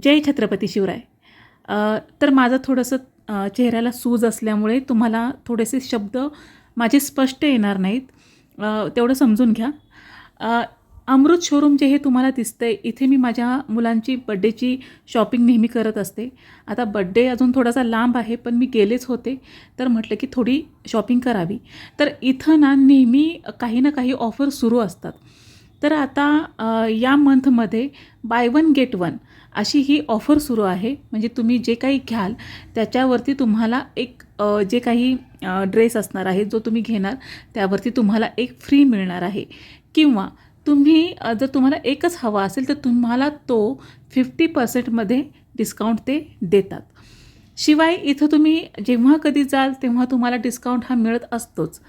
जय छत्रपती शिवराय. तर माझं थोडंसं चेहऱ्याला सूज असल्यामुळे तुम्हाला थोडेसे शब्द माझे स्पष्ट येणार नाहीत, तेवढं समजून घ्या. अमृत शोरूम जे हे तुम्हाला दिसतंय, इथे मी माझ्या मुलांची बड्डेची शॉपिंग नेहमी करत असते. आता बड्डे अजून थोडासा लांब आहे, पण मी गेलेच होते, तर म्हटलं की थोडी शॉपिंग करावी. तर इथं ना नेहमी काही ना काही ऑफर सुरू असतात. तर आता या मंथमध्ये बाय वन गेट वन अशी ही ऑफर सुरू आहे. म्हणजे तुम्ही जे काही घ्याल त्याच्यावरती तुम्हाला एक जे काही ड्रेस असणार आहे, जो तुम्ही घेणार त्यावरती तुम्हाला एक फ्री मिळणार आहे. किंवा तुम्ही जर तुम्हाला एकच हवा असेल तर तुम्हाला तो 50% डिस्काउंट ते देतात. शिवाय इथं तुम्ही जेव्हा कधी जाल तेव्हा तुम्हाला डिस्काउंट हा मिळत असतोच.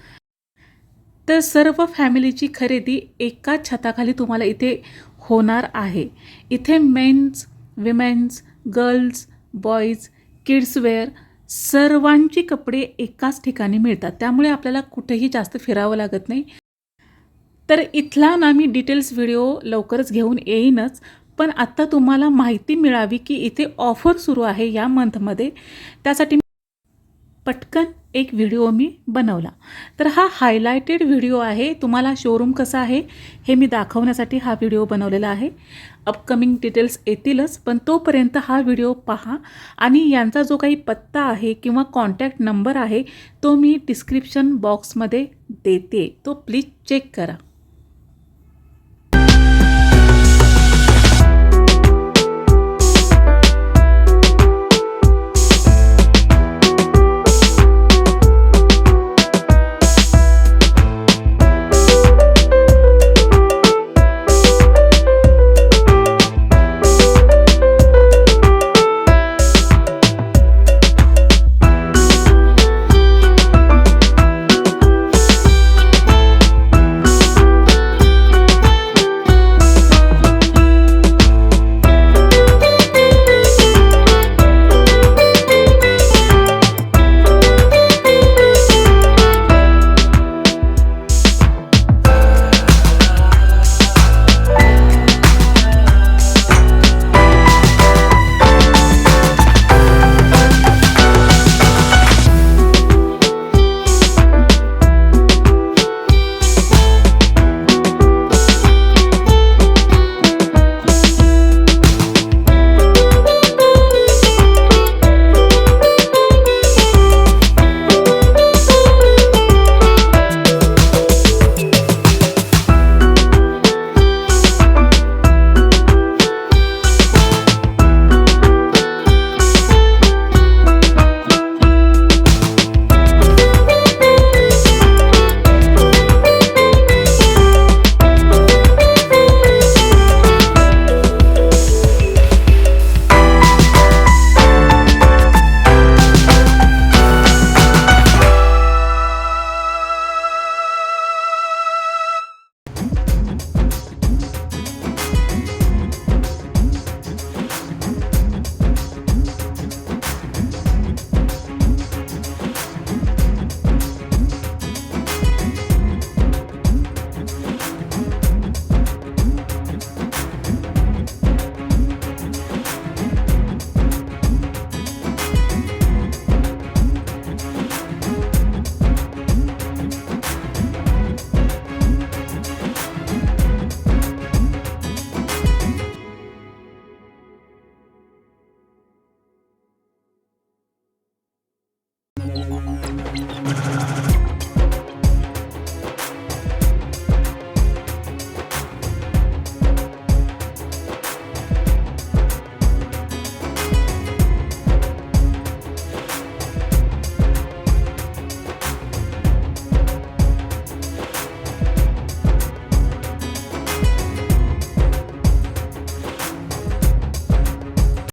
तर सर्व फॅमिलीची खरेदी एकाच छताखाली तुम्हाला इथे होणार आहे. इथे men's, women's, girls, boys, kidswear सर्वांची कपडे एकाच ठिकाणी मिळतात. त्यामुळे आपल्याला कुठेही जास्त फिरावं लागत नाही. तर इथला ना मी डिटेल्स व्हिडिओ लवकरच घेऊन येईनच. पण आत्ता तुम्हाला माहिती मिळावी की इथे ऑफर सुरू आहे या मंथमध्ये, त्यासाठी पटकन एक व्हिडिओ मी बनवला. तर हा हायलायटेड व्हिडिओ आहे. तुम्हाला शोरूम कसं आहे हे मी दाखवण्यासाठी हा व्हिडिओ बनवलेला आहे. अपकमिंग डिटेल्स येतीलच, पण तोपर्यंत हा व्हिडिओ पहा. आणि यांचा जो काही पत्ता आहे किंवा कॉन्टॅक्ट नंबर आहे तो मी डिस्क्रिप्शन बॉक्समध्ये देते, तो प्लीज चेक करा.